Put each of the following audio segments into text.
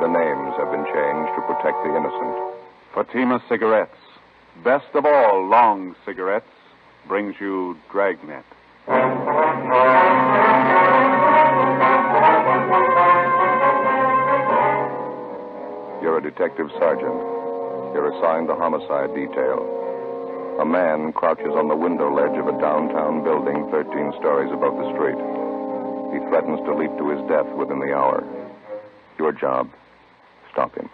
the names have been changed to protect the innocent. Fatima Cigarettes, best of all long cigarettes, brings you Dragnet. You're a detective sergeant. You're assigned the homicide detail. A man crouches on the window ledge of a downtown building 13 stories above the street. He threatens to leap to his death within the hour. Your job, stop him.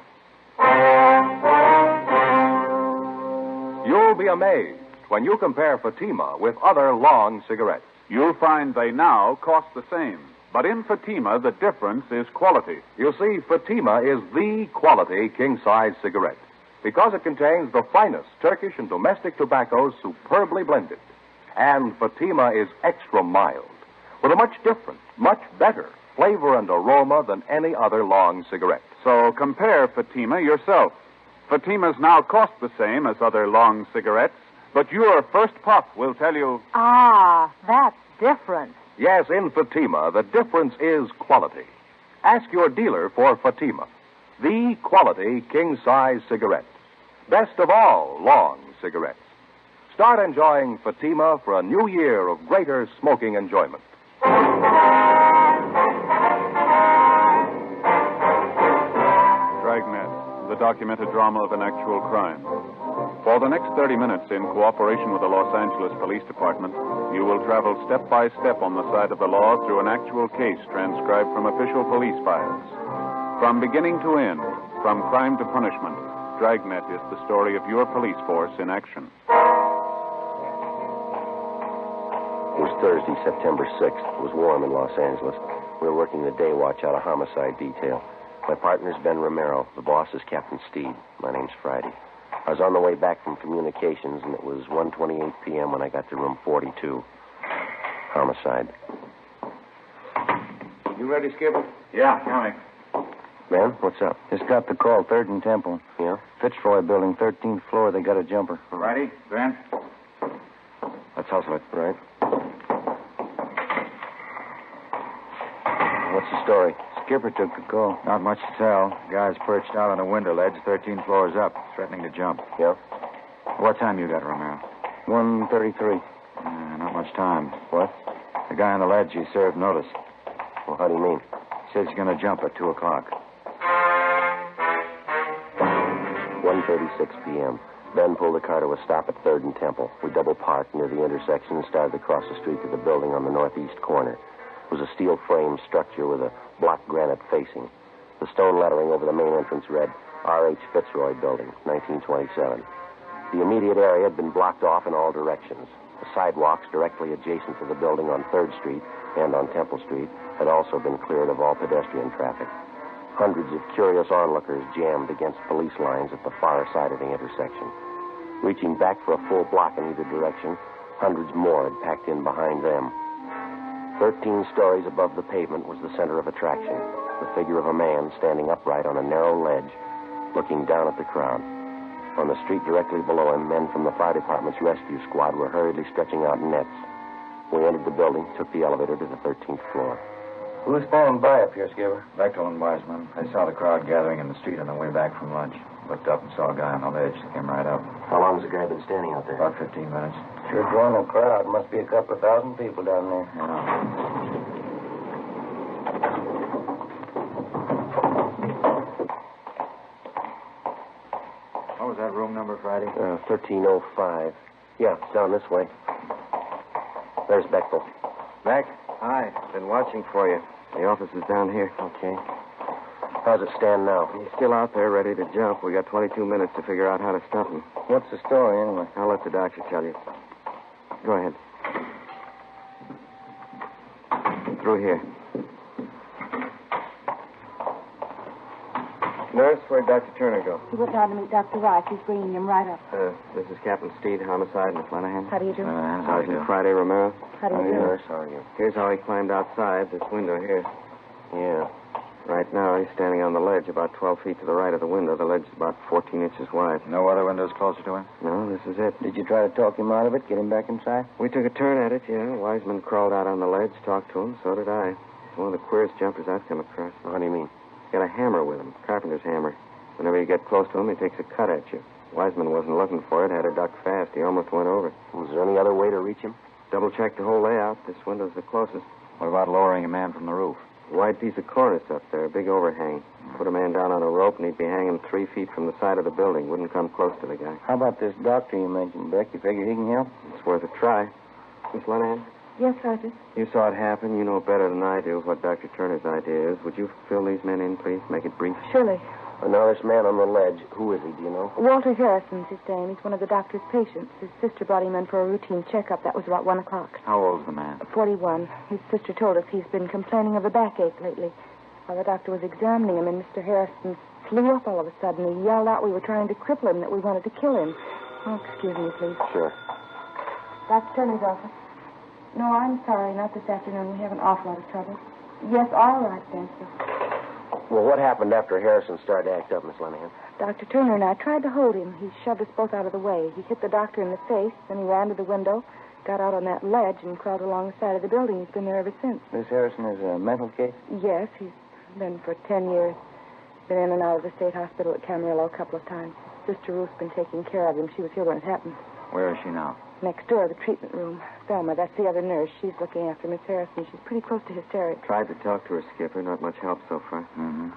You'll be amazed when you compare Fatima with other long cigarettes. You'll find they now cost the same. But in Fatima, the difference is quality. You see, Fatima is the quality king-size cigarette because it contains the finest Turkish and domestic tobaccos superbly blended. And Fatima is extra mild with a much different, much better flavor and aroma than any other long cigarette. So compare Fatima yourself. Fatimas now cost the same as other long cigarettes, but your first puff will tell you... Ah, that's different. Yes, in Fatima, the difference is quality. Ask your dealer for Fatima, the quality king-size cigarette. Best of all long cigarettes. Start enjoying Fatima for a new year of greater smoking enjoyment. Dragnet, the documented drama of an actual crime. For the next 30 minutes, in cooperation with the Los Angeles Police Department, you will travel step by step on the side of the law through an actual case transcribed from official police files. From beginning to end, from crime to punishment, Dragnet is the story of your police force in action. It was Thursday, September 6th. It was warm in Los Angeles. We were working the day watch out of homicide detail. My partner's Ben Romero. The boss is Captain Steed. My name's Friday. I was on the way back from communications, and it was 1:28 p.m. when I got to room 42. Homicide. You ready, Skipper? Yeah, coming. Ben, what's up? Just got the call, 3rd and Temple. Yeah? Fitzroy building, 13th floor. They got a jumper. Righty, Ben. Let's hustle it. Right. What's the story? Skipper took the call. Not much to tell. Guy's perched out on a window ledge, 13 floors up, threatening to jump. Yeah? What time you got, Romero? 1:33. Not much time. What? The guy on the ledge, he served notice. Well, how do you mean? Says he's going to jump at 2 o'clock. 1:36 p.m. Ben pulled the car to a stop at 3rd and Temple. We double parked near the intersection and started to cross the street to the building on the northeast corner. It was a steel frame structure with a block granite facing. The stone lettering over the main entrance read, R.H. Fitzroy Building, 1927. The immediate area had been blocked off in all directions. The sidewalks directly adjacent to the building on 3rd Street and on Temple Street had also been cleared of all pedestrian traffic. Hundreds of curious onlookers jammed against police lines at the far side of the intersection. Reaching back for a full block in either direction, hundreds more had packed in behind them. 13 stories above the pavement was the center of attraction, the figure of a man standing upright on a narrow ledge, looking down at the crowd. On the street directly below him, men from the fire department's rescue squad were hurriedly stretching out nets. We entered the building, took the elevator to the 13th floor. Who's standing by up here, Skipper? Bechtel and Wiseman. They saw the crowd gathering in the street on their way back from lunch. Looked up and saw a guy on the ledge. Came right up. How long has the guy been standing out there? About 15 minutes. Sure drawing a crowd. Must be a couple of thousand people down there. Yeah. What was that room number, Friday? 1305. Yeah, it's down this way. There's Bechtel. Beck? Hi. Been watching for you. The office is down here. Okay. How's it stand now? He's still out there ready to jump. We got 22 minutes to figure out how to stop him. What's the story, anyway? I'll let the doctor tell you. Go ahead. Through here. Nurse, where'd Dr. Turner go? He went down to meet Dr. Rice. He's bringing him right up. This is Captain Steed, Homicide, and Flanagan. How do you do? Sergeant Friday Romero. How do you do? Nurse, how are you? Here's how he climbed outside, this window here. Yeah. Right now, he's standing on the ledge about 12 feet to the right of the window. The ledge is about 14 inches wide. No other windows closer to him? No, this is it. Did you try to talk him out of it, get him back inside? We took a turn at it, yeah. Wiseman crawled out on the ledge, talked to him. So did I. He's one of the queerest jumpers I've come across. How do you mean? He's got a hammer with him, carpenter's hammer. Whenever you get close to him, he takes a cut at you. Wiseman wasn't looking for it, had her ducked fast. He almost went over. Was there any other way to reach him? Double-checked the whole layout. This window's the closest. What about lowering a man from the roof? Wide piece of cornice up there, a big overhang. Put a man down on a rope, and he'd be hanging 3 feet from the side of the building. Wouldn't come close to the guy. How about this doctor you mentioned, Beck? You figure he can help? It's worth a try. Miss Lenahan, Yes, Sergeant. you saw it happen. You know better than I do what Dr. Turner's idea is. Would you fill these men in, please? Make it brief. Surely. Now, this man on the ledge, who is he, do you know? Walter Harrison's his name. He's one of the doctor's patients. His sister brought him in for a routine checkup. That was about 1 o'clock. How old's the man? 41. His sister told us he's been complaining of a backache lately. While the doctor was examining him, and Mr. Harrison flew up all of a sudden. He yelled out we were trying to cripple him, that we wanted to kill him. Oh, excuse me, please. Sure. Dr. Turner's office. No, I'm sorry. Not this afternoon. We have an awful lot of trouble. Yes, all right, then, sir. Well, what happened after Harrison started to act up, Miss Lenahan? Dr. Turner and I tried to hold him. He shoved us both out of the way. He hit the doctor in the face, then he ran to the window, got out on that ledge, and crawled along the side of the building. He's been there ever since. Miss Harrison is a mental case? Yes, he's been for 10 years. Been in and out of the state hospital at Camarillo a couple of times. His sister Ruth's been taking care of him. She was here when it happened. Where is she now? Next door, the treatment room. Thelma, that's the other nurse. She's looking after Miss Harrison. She's pretty close to hysterics. Tried to talk to her, Skipper. Not much help so far. Mm-hmm.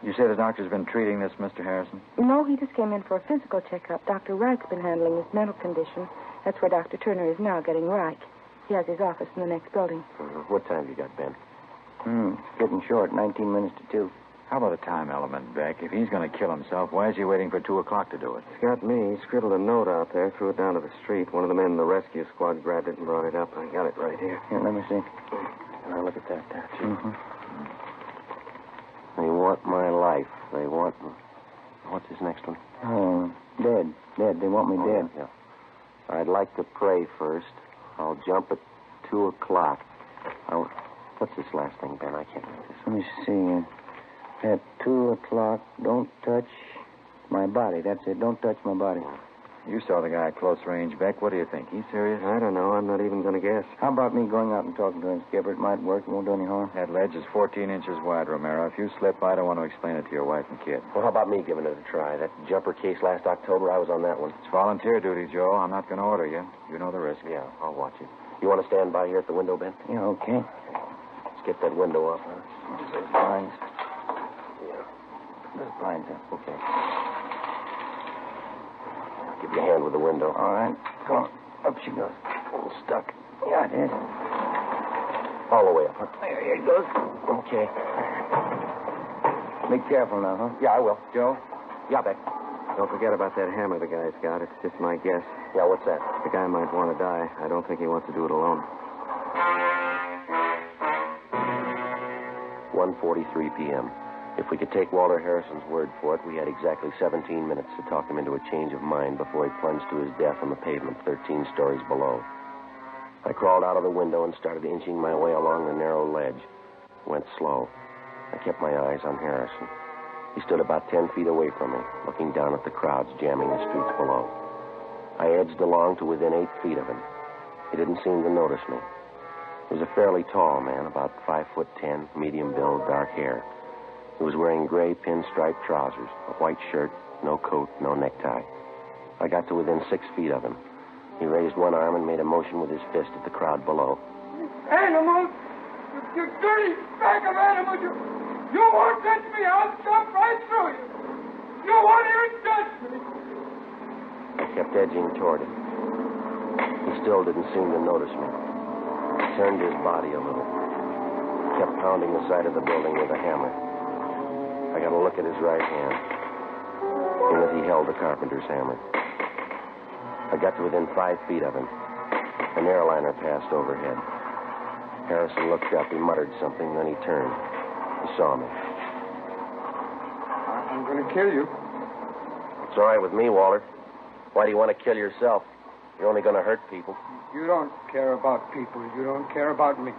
You say the doctor's been treating this Mr. Harrison? No, he just came in for a physical checkup. Dr. Reich's been handling his mental condition. That's where Dr. Turner is now, getting Reich. He has his office in the next building. What time have you got, Ben? It's getting short. 19 minutes to 2. How about a time element, Beck? If he's going to kill himself, why is he waiting for 2 o'clock to do it? It's got me. He scribbled a note out there, threw it down to the street. One of the men in the rescue squad grabbed it and brought it up. I got it right here. Here, let me see. Now, look at that, They want my life. They want... What's his next one? Dead. Dead. They want me dead. Yeah. I'd like to pray first. I'll jump at 2 o'clock. What's this last thing, Ben? I can't read this. Let me see. At 2 o'clock, don't touch my body. That's it. Don't touch my body. You saw the guy at close range, Beck. What do you think? He's serious? I don't know. I'm not even going to guess. How about me going out and talking to him, Skipper? It might work. It won't do any harm. That ledge is 14 inches wide, Romero. If you slip, I don't want to explain it to your wife and kid. Well, how about me giving it a try? That jumper case last October, I was on that one. It's volunteer duty, Joe. I'm not going to order you. You know the risk. Yeah, I'll watch you. You want to stand by here at the window, Ben? Yeah, okay. Let's get that window up, huh? Those blinds. Yeah. Those blinds up. Okay. Give you a hand with the window. All right. Come on. Up she goes. Stuck. Yeah, it is. All the way up, huh? There it goes. Okay. Be careful now, huh? Yeah, I will. Joe? Yeah, Beck. Don't forget about that hammer the guy's got. It's just my guess. Yeah, what's that? The guy might want to die. I don't think he wants to do it alone. 1:43 p.m. If we could take Walter Harrison's word for it, we had exactly 17 minutes to talk him into a change of mind before he plunged to his death on the pavement 13 stories below. I crawled out of the window and started inching my way along the narrow ledge. Went slow. I kept my eyes on Harrison. He stood about 10 feet away from me, looking down at the crowds jamming the streets below. I edged along to within 8 feet of him. He didn't seem to notice me. He was a fairly tall man, about 5'10", medium build, dark hair. He was wearing gray pinstripe trousers, a white shirt, no coat, no necktie. I got to within 6 feet of him. He raised one arm and made a motion with his fist at the crowd below. Animals! You dirty bag of animals! You won't touch me! I'll jump right through you! You won't even touch me! I kept edging toward him. He still didn't seem to notice me. He turned his body a little. Kept pounding the side of the building with a hammer. I got a look at his right hand. In it, he held the carpenter's hammer. I got to within 5 feet of him. An airliner passed overhead. Harrison looked up. He muttered something, then he turned. He saw me. I'm going to kill you. It's all right with me, Walter. Why do you want to kill yourself? You're only going to hurt people. You don't care about people. You don't care about me.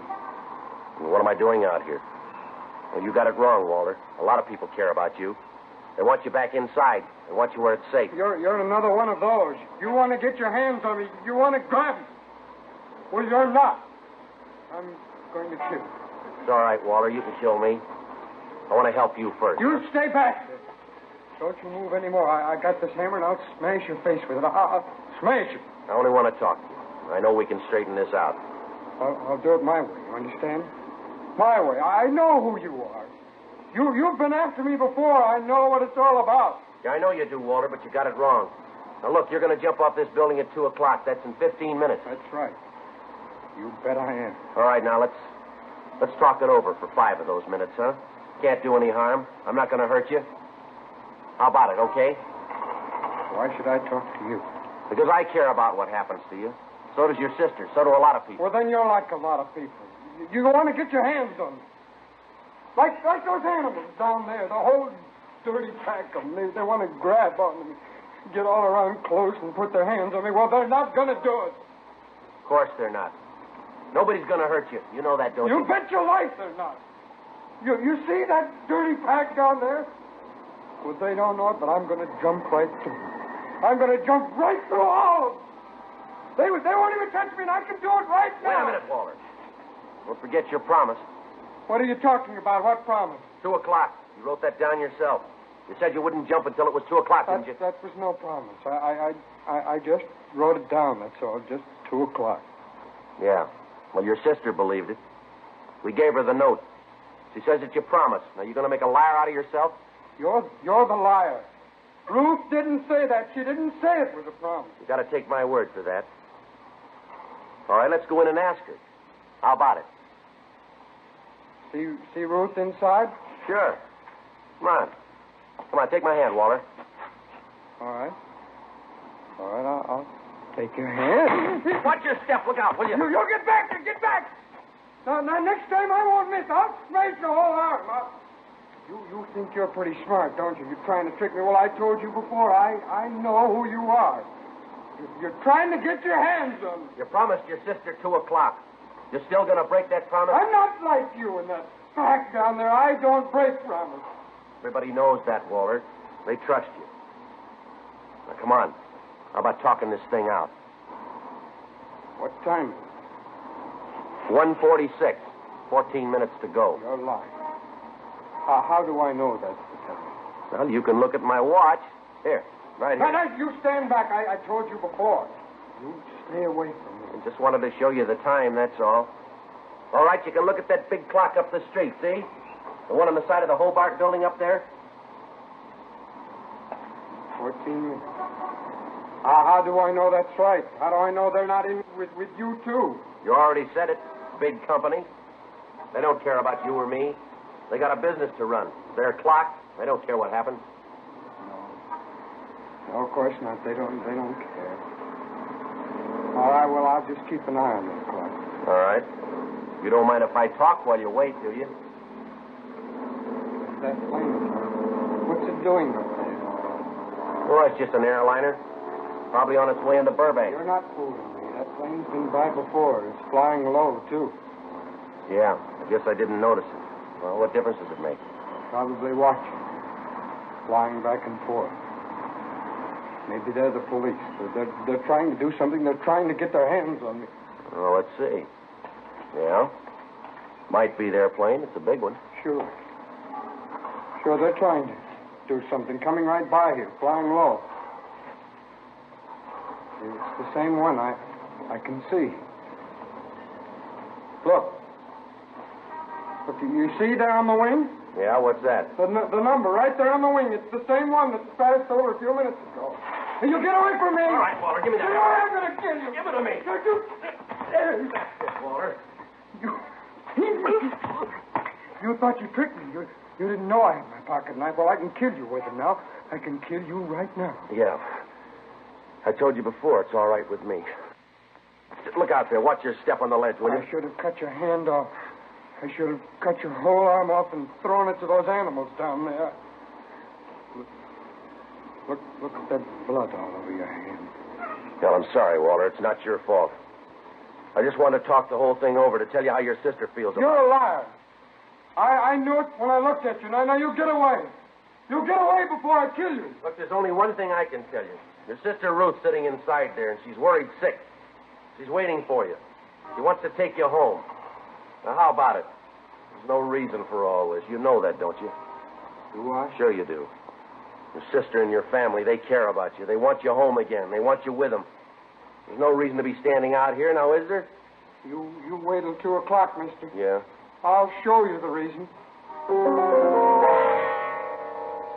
What am I doing out here? Well, you got it wrong, Walter. A lot of people care about you. They want you back inside. They want you where it's safe. You're another one of those. You want to get your hands on me. You want to grab me. Well, you're not. I'm going to kill you. It's all right, Walter. You can kill me. I want to help you first. You stay back. Don't you move anymore. I got this hammer, and I'll smash your face with it. I'll smash it. I only want to talk to you. I know we can straighten this out. I'll do it my way, you understand? My way. I know who you are. You've been after me before. I know what it's all about. Yeah, I know you do, Walter, but you got it wrong. Now, look, you're going to jump off this building at 2 o'clock. That's in 15 minutes. That's right. You bet I am. All right, now, let's talk it over for 5 of those minutes, huh? Can't do any harm. I'm not going to hurt you. How about it, okay? Why should I talk to you? Because I care about what happens to you. So does your sister. So do a lot of people. Well, then you're like a lot of people. You want to get your hands on me. Like those animals down there, the whole dirty pack of them. They want to grab onto me, get all around close and put their hands on me. Well, they're not going to do it. Of course they're not. Nobody's going to hurt you. You know that, don't you? You bet your life they're not. You see that dirty pack down there? Well, they don't know it, but I'm going to jump right through them. I'm going to jump right through all of them. They won't even touch me, and I can do it right now. Wait a minute, Walter. Don't forget your promise. What are you talking about? What promise? 2 o'clock. You wrote that down yourself. You said you wouldn't jump until it was 2 o'clock, didn't you? That was no promise. I just wrote it down, that's all. Just 2 o'clock. Yeah. Well, your sister believed it. We gave her the note. She says it's your promise. Now, you going to make a liar out of yourself? You're the liar. Ruth didn't say that. She didn't say it was a promise. You got to take my word for that. All right, let's go in and ask her. How about it? See Ruth inside? Sure. Come on. Come on, take my hand, Walter. All right. I'll take your hand. Watch your step. Look out, will you? You get back there. Get back. Now, next time I won't miss. I'll smash your whole arm. You think you're pretty smart, don't you? You're trying to trick me. Well, I told you before. I know who you are. You're trying to get your hands on me. You promised your sister 2 o'clock. You're still going to break that promise? I'm not like you and that fact down there. I don't break promise. Everybody knows that, Walter. They trust you. Now, come on. How about talking this thing out? What time? 1:46. 14 minutes to go. You're lying. How do I know that's the time? Well, you can look at my watch. Here, right here. Now, you stand back. I told you before. You stay away from me. I just wanted to show you the time, that's all. All right, you can look at that big clock up the street, see? The one on the side of the Hobart building up there? 14 minutes. How do I know that's right? How do I know they're not in with you, too? You already said it. Big company. They don't care about you or me. They got a business to run. Their clock. They don't care what happens. No, of course not. They don't care. All right, well, I'll just keep an eye on this clock. All right. You don't mind if I talk while you wait, do you? That plane, what's it doing up there? Well, it's just an airliner. Probably on its way into Burbank. You're not fooling me. That plane's been by before. It's flying low, too. Yeah, I guess I didn't notice it. Well, what difference does it make? Probably watching. Flying back and forth. Maybe they're the police. They're trying to do something. They're trying to get their hands on me. Oh, let's see. Yeah. Might be their plane. It's a big one. Sure, they're trying to do something. Coming right by here, flying low. It's the same one. I can see. Look, you see there on the wing? Yeah, what's that? The number right there on the wing. It's the same one that passed over a few minutes ago. Hey, you get away from me! All right, Walter, give me that. I'm going to kill you. Give it to me. That's it, Walter. You thought you tricked me. You didn't know I had my pocket knife. Well, I can kill you with it now. I can kill you right now. Yeah. I told you before, it's all right with me. Look out there. Watch your step on the ledge, will you? I should have cut your hand off. I should have cut your whole arm off and thrown it to those animals down there. Look at that blood all over your hand. Well, I'm sorry, Walter. It's not your fault. I just wanted to talk the whole thing over to tell you how your sister feels about it. You're a liar. I knew it when I looked at you. Now you get away. You get away before I kill you. Look, there's only one thing I can tell you. Your sister Ruth's sitting inside there, and she's worried sick. She's waiting for you. She wants to take you home. Now, how about it? There's no reason for all this. You know that, don't you? Do I? Sure you do. Your sister and your family, they care about you. They want you home again. They want you with them. There's no reason to be standing out here now, is there? You wait till 2 o'clock, mister. Yeah. I'll show you the reason.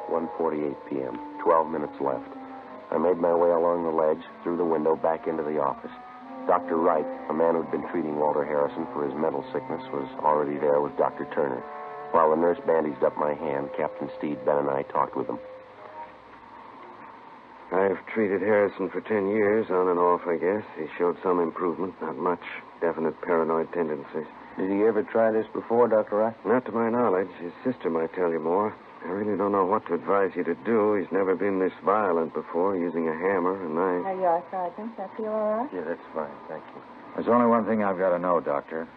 1:48 p.m. 12 minutes left. I made my way along the ledge, through the window, back into the office. Dr. Wright, a man who'd been treating Walter Harrison for his mental sickness, was already there with Dr. Turner. While the nurse bandaged up my hand, Captain Steed, Ben, and I talked with him. I've treated Harrison for 10 years, on and off, I guess. He showed some improvement, not much. Definite paranoid tendencies. Did he ever try this before, Dr. Wright? Not to my knowledge. His sister might tell you more. I really don't know what to advise you to do. He's never been this violent before, using a hammer, a knife. There you are, Sergeant. I feel all right. Yeah, that's fine. Thank you. There's only one thing I've got to know, Doctor.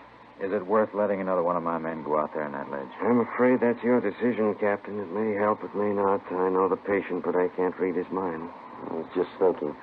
Is it worth letting another one of my men go out there on that ledge? I'm afraid that's your decision, Captain. It may help, it may not. I know the patient, but I can't read his mind. I was just thinking.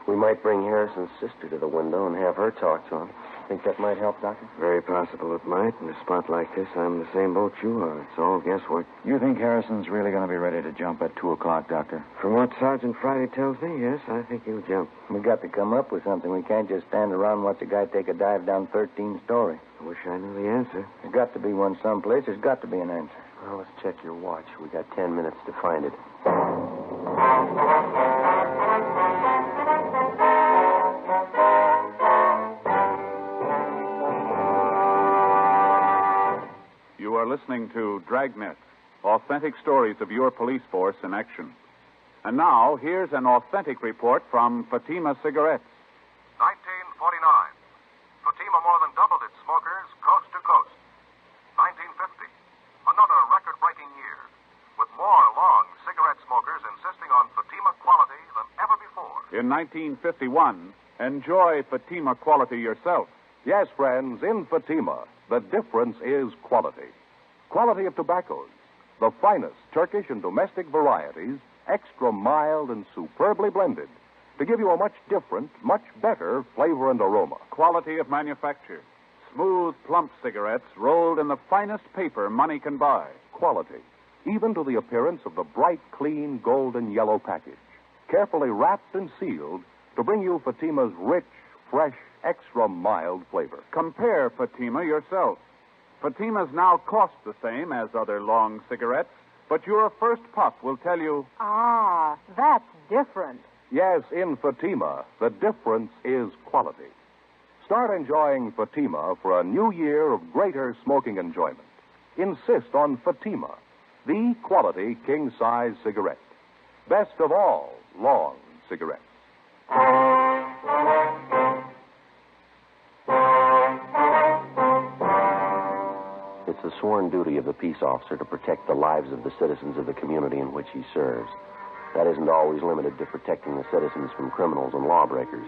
We might bring Harrison's sister to the window and have her talk to him. Think that might help, Doctor? Very possible it might. In a spot like this, I'm in the same boat you are. It's all guesswork. You think Harrison's really going to be ready to jump at 2 o'clock, Doctor? From what Sergeant Friday tells me, yes, I think he'll jump. We got to come up with something. We can't just stand around and watch a guy take a dive down 13 story. I wish I knew the answer. There's got to be one someplace. There's got to be an answer. Well, let's check your watch. We got 10 minutes to find it. You are listening to Dragnet, authentic stories of your police force in action. And now, here's an authentic report from Fatima Cigarettes. 1949. Fatima more than doubled its smokers coast to coast. 1950. Another record-breaking year, with more long cigarette smokers insisting on Fatima quality than ever before. In 1951, enjoy Fatima quality yourself. Yes, friends, in Fatima, the difference is quality. Quality of tobaccos. The finest Turkish and domestic varieties, extra mild and superbly blended, to give you a much different, much better flavor and aroma. Quality of manufacture. Smooth, plump cigarettes rolled in the finest paper money can buy. Quality, even to the appearance of the bright, clean, golden yellow package, carefully wrapped and sealed to bring you Fatima's rich, fresh, extra mild flavor. Compare Fatima yourself. Fatimas now cost the same as other long cigarettes, but your first puff will tell you... Ah, that's different. Yes, in Fatima, the difference is quality. Start enjoying Fatima for a new year of greater smoking enjoyment. Insist on Fatima, the quality king-size cigarette. Best of all long cigarettes. It's the sworn duty of the peace officer to protect the lives of the citizens of the community in which he serves. That isn't always limited to protecting the citizens from criminals and lawbreakers.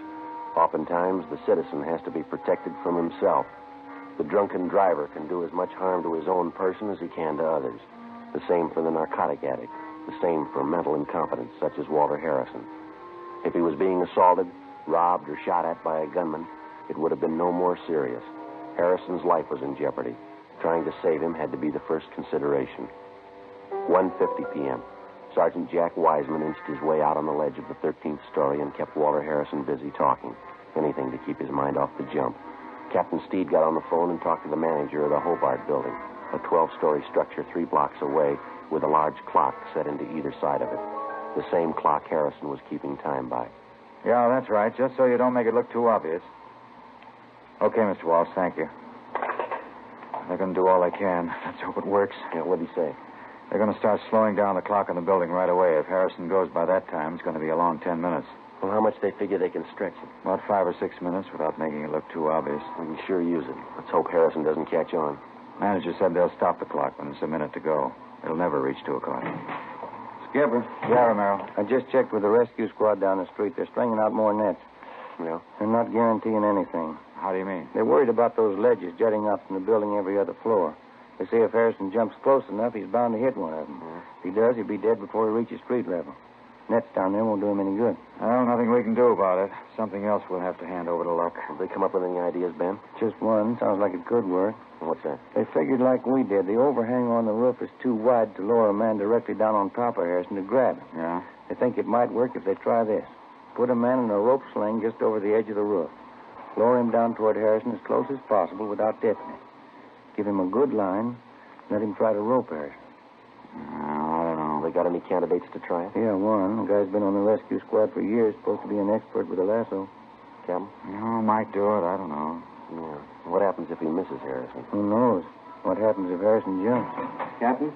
Oftentimes, the citizen has to be protected from himself. The drunken driver can do as much harm to his own person as he can to others. The same for the narcotic addict. The same for mental incompetence, such as Walter Harrison. If he was being assaulted, robbed, or shot at by a gunman, it would have been no more serious. Harrison's life was in jeopardy. Trying to save him had to be the first consideration. 1:50 p.m. Sergeant Jack Wiseman inched his way out on the ledge of the 13th story and kept Walter Harrison busy talking. Anything to keep his mind off the jump. Captain Steed got on the phone and talked to the manager of the Hobart building, a 12-story structure 3 blocks away with a large clock set into either side of it. The same clock Harrison was keeping time by. Yeah, that's right, just so you don't make it look too obvious. Okay, Mr. Walsh, thank you. They're going to do all they can. Let's hope it works. Yeah, what'd he say? They're going to start slowing down the clock in the building right away. If Harrison goes by that time, it's going to be a long 10 minutes. Well, how much they figure they can stretch it? About 5 or 6 minutes without making it look too obvious. We can sure use it. Let's hope Harrison doesn't catch on. Manager said they'll stop the clock when there's a minute to go. It'll never reach 2 o'clock. Skipper. Yeah, Romero. I just checked with the rescue squad down the street. They're stringing out more nets. Yeah? They're not guaranteeing anything. How do you mean? They're worried about those ledges jutting up from the building every other floor. They say if Harrison jumps close enough, he's bound to hit one of them. Yeah. If he does, he'll be dead before he reaches street level. Nets down there won't do him any good. Well, nothing we can do about it. Something else we'll have to hand over to luck. Have they come up with any ideas, Ben? Just one. Sounds like it could work. What's that? They figured like we did. The overhang on the roof is too wide to lower a man directly down on top of Harrison to grab him. Yeah? They think it might work if they try this. Put a man in a rope sling just over the edge of the roof. Lower him down toward Harrison as close as possible without tipping him. Give him a good line. Let him try to rope Harrison. I don't know. They got any candidates to try it? Yeah, one. The guy's been on the rescue squad for years. Supposed to be an expert with a lasso. Captain? No, might do it. I don't know. Yeah. What happens if he misses Harrison? Who knows? What happens if Harrison jumps? Captain?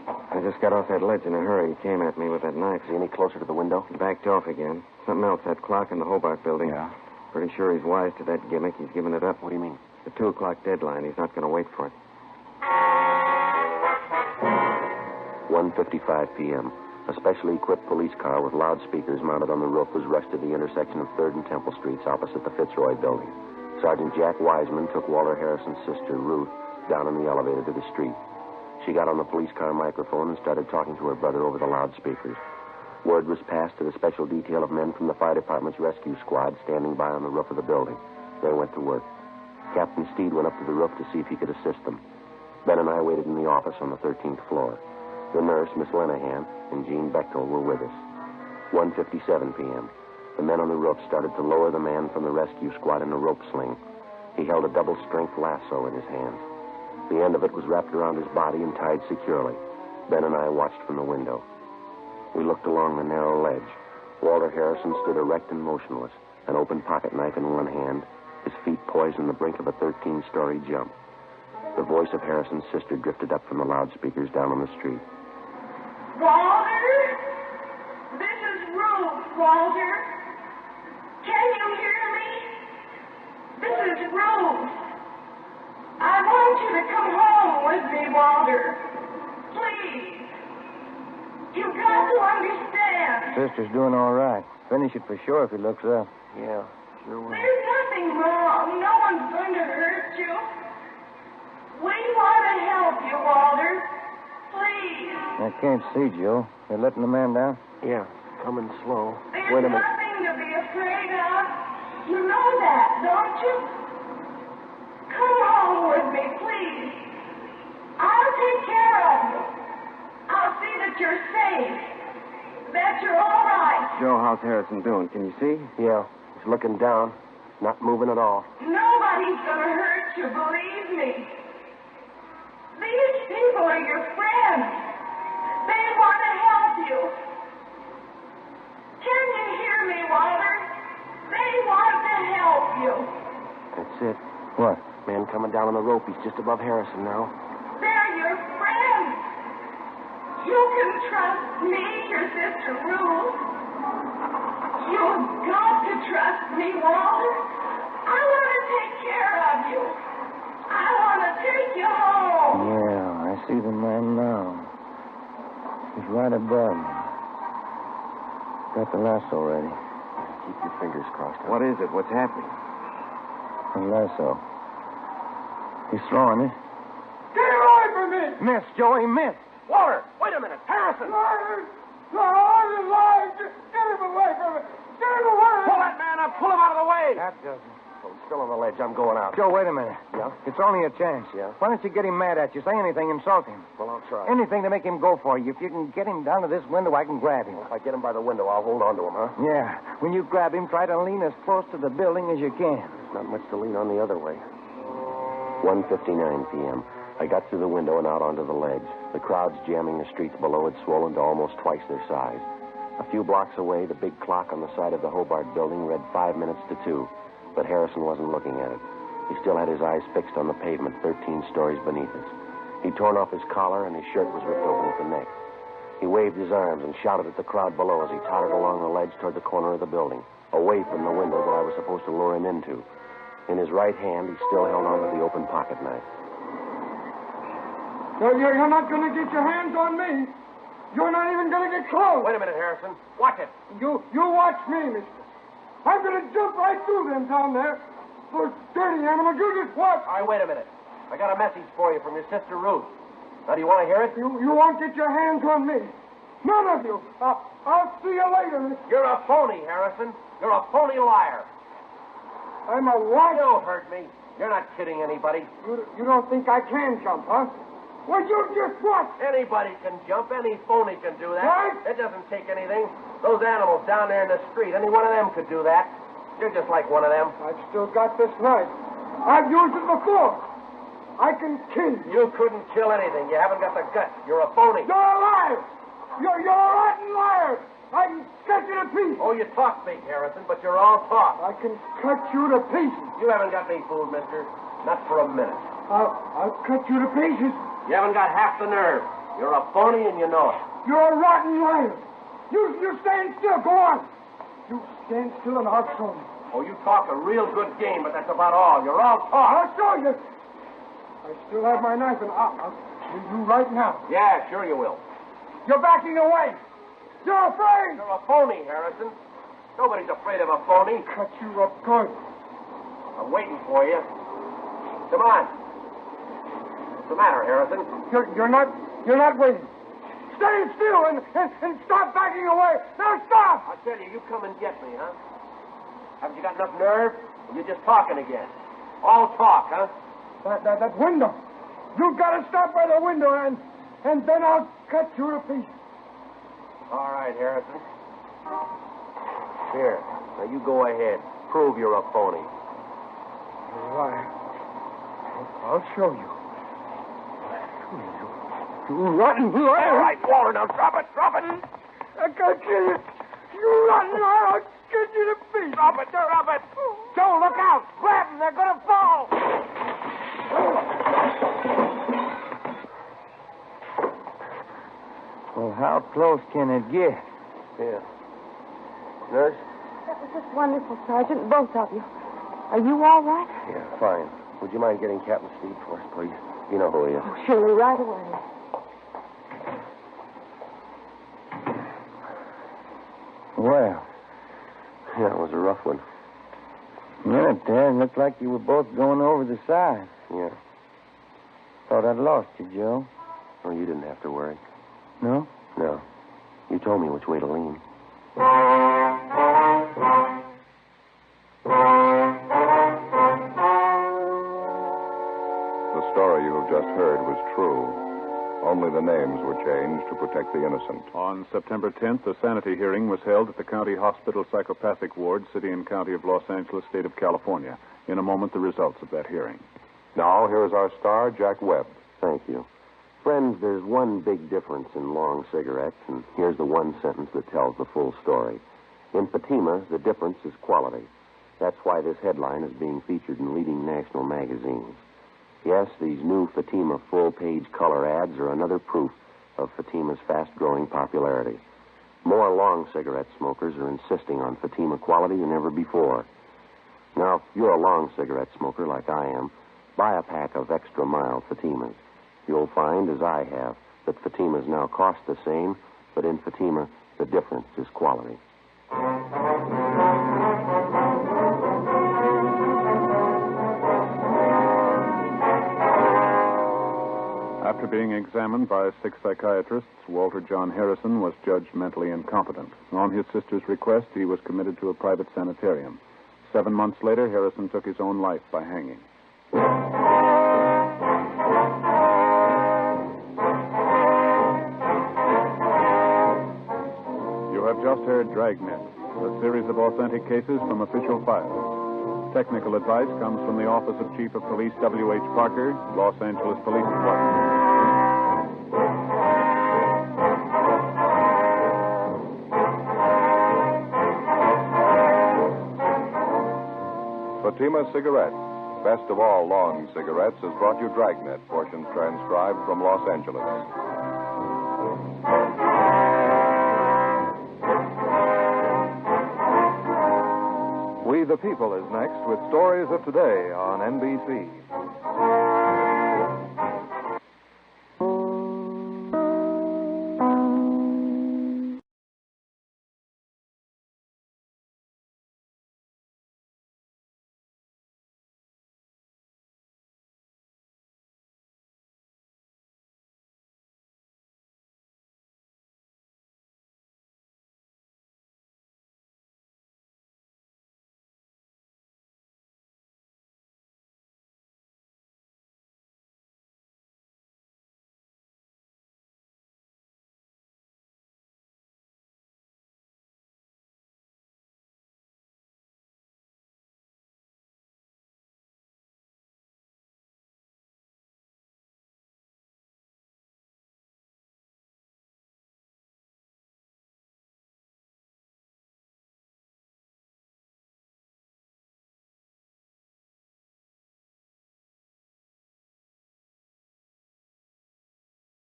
I just got off that ledge in a hurry. He came at me with that knife. Is he any closer to the window? He backed off again. Something else, that clock in the Hobart building. Yeah? Pretty sure he's wise to that gimmick. He's given it up. What do you mean? The 2 o'clock deadline. He's not going to wait for it. 1:55 p.m. A specially equipped police car with loudspeakers mounted on the roof was rushed to the intersection of 3rd and Temple Streets opposite the Fitzroy building. Sergeant Jack Wiseman took Walter Harrison's sister, Ruth, down in the elevator to the street. She got on the police car microphone and started talking to her brother over the loudspeakers. Word was passed to the special detail of men from the fire department's rescue squad standing by on the roof of the building. They went to work. Captain Steed went up to the roof to see if he could assist them. Ben and I waited in the office on the 13th floor. The nurse, Miss Lenahan, and Jean Bechtel were with us. 1:57 p.m. The men on the roof started to lower the man from the rescue squad in a rope sling. He held a double-strength lasso in his hands. The end of it was wrapped around his body and tied securely. Ben and I watched from the window. We looked along the narrow ledge. Walter Harrison stood erect and motionless, an open pocket knife in one hand, his feet poised on the brink of a 13-story jump. The voice of Harrison's sister drifted up from the loudspeakers down on the street. Walter? This is Ruth, Walter. Can you hear me? This is Ruth. I want you to come home with me, Walter. Please. You've got to understand. Sister's doing all right. Finish it for sure if he looks up. Yeah, sure will. There's nothing wrong. No one's going to hurt you. We want to help you, Walter. Please. I can't see, Joe. They're letting the man down? Yeah, coming slow. There's Wait a minute. nothing to be afraid of. You know that, don't you? Come home with me, please. I'll take care of you. I'll see that you're safe. That you're all right. Joe, how's Harrison doing? Can you see? Yeah, he's looking down, not moving at all. Nobody's going to hurt you, believe me. These people are your friends. They want to help you. Can you hear me, Walter? They want to help you. That's it. What? Man coming down on the rope. He's just above Harrison now. They're your friends. You can trust me, your sister Ruth. You've got to trust me, Walter. I want to take care of you. I want to take you home. Yeah, I see the man now. He's right above me. Got the lasso ready. Keep your fingers crossed. What is it? What's happening? The lasso. He's throwing it. Get away from me! Missed, Joey, missed. Walter, wait a minute. Harrison! No, I'm alive. Get him away from me. Get him away. Pull that man up. Pull him out of the way. That doesn't. Well, he's still on the ledge. I'm going out. Joe, wait a minute. Yeah? It's only a chance. Yeah? Why don't you get him mad at you? Say anything, insult him. Well, I'll try. Anything to make him go for you. If you can get him down to this window, I can grab him. If I get him by the window, I'll hold on to him, huh? Yeah. When you grab him, try to lean as close to the building as you can. There's not much to lean on the other way. 1:59 p.m. I got through the window and out onto the ledge. The crowds jamming the streets below had swollen to almost twice their size. A few blocks away, the big clock on the side of the Hobart building read 5 minutes to 2, but Harrison wasn't looking at it. He still had his eyes fixed on the pavement 13 stories beneath us. He'd torn off his collar and his shirt was ripped open at the neck. He waved his arms and shouted at the crowd below as he tottered along the ledge toward the corner of the building, away from the window that I was supposed to lure him into. In his right hand, he still held onto the open pocket knife. So you're not going to get your hands on me. You're not even going to get close. Wait a minute, Harrison. Watch it. You watch me, mister. I'm going to jump right through them down there. Those dirty animals. You just watch. All right, wait a minute. I got a message for you from your sister Ruth. Now, do you want to hear it? You won't get your hands on me. None of you. I'll see you later, Miss. You're a phony, Harrison. You're a phony liar. I'm a what? You heard me. You're not kidding anybody. You don't think I can jump, huh? Well, you just what? Anybody can jump. Any phony can do that. What? It doesn't take anything. Those animals down there in the street, any one of them could do that. You're just like one of them. I've still got this knife. I've used it before. I can kill you. You couldn't kill anything. You haven't got the guts. You're a phony. You're a liar. You're a rotten liar. I can cut you to pieces. Oh, you talk big, Harrison, but you're all talk. I can cut you to pieces. You haven't got me fooled, mister. Not for a minute. I'll cut you to pieces. You haven't got half the nerve. You're a phony and you know it. You're a rotten liar. You stand still. Go on. You stand still and I'll show you. Oh, you talk a real good game, but that's about all. You're all talk. I'll show you. I still have my knife and I'll kill you right now. Yeah, sure you will. You're backing away. You're afraid. You're a phony, Harrison. Nobody's afraid of a phony. Cut you up good. I'm waiting for you. Come on. What's the matter, Harrison? You're not waiting. Stay still and stop backing away. Now stop. I'll tell you, you come and get me, huh? Haven't you got enough nerve? Or you're just talking again? All talk, huh? That window. You've got to stop by the window and then I'll cut you to pieces. All right, Harrison. Here. Now you go ahead. Prove you're a phony. You're a liar. I'll show you. You rotten liar. All right, Walter, now drop it. I can't kill you. You rotten liar. I'll cut you to pieces. Drop it. Joe, look out. Grab them. They're going to fall. Well, how close can it get? Here. Nurse? That was just wonderful, Sergeant, both of you. Are you all right? Yeah, fine. Would you mind getting Captain Steve for us, please? You know who he is. Oh, surely, right away. Well, Yeah, it was a rough one. a minute there, it looked like you were both going over the side. Yeah. Thought I'd lost you, Joe. Oh, you didn't have to worry. No? No. You told me which way to lean. The story you have just heard was true. Only the names were changed to protect the innocent. On September 10th, a sanity hearing was held at the County Hospital Psychopathic Ward, City and County of Los Angeles, State of California. In a moment, the results of that hearing. Now, here is our star, Jack Webb. Thank you. Friends, there's one big difference in long cigarettes, and here's the one sentence that tells the full story. In Fatima, the difference is quality. That's why this headline is being featured in leading national magazines. Yes, these new Fatima full-page color ads are another proof of Fatima's fast-growing popularity. More long cigarette smokers are insisting on Fatima quality than ever before. Now, if you're a long cigarette smoker like I am, buy a pack of extra mild Fatimas. You'll find, as I have, that Fatimas now cost the same, but in Fatima, the difference is quality. After being examined by 6 psychiatrists, Walter John Harrison was judged mentally incompetent. On his sister's request, he was committed to a private sanitarium. 7 months later, Harrison took his own life by hanging. You have just heard Dragnet, a series of authentic cases from official files. Technical advice comes from the Office of Chief of Police W.H. Parker, Los Angeles Police Department. Fatima Cigarettes, best of all long cigarettes, has brought you Dragnet, portions transcribed from Los Angeles. We the People is next with stories of today on NBC.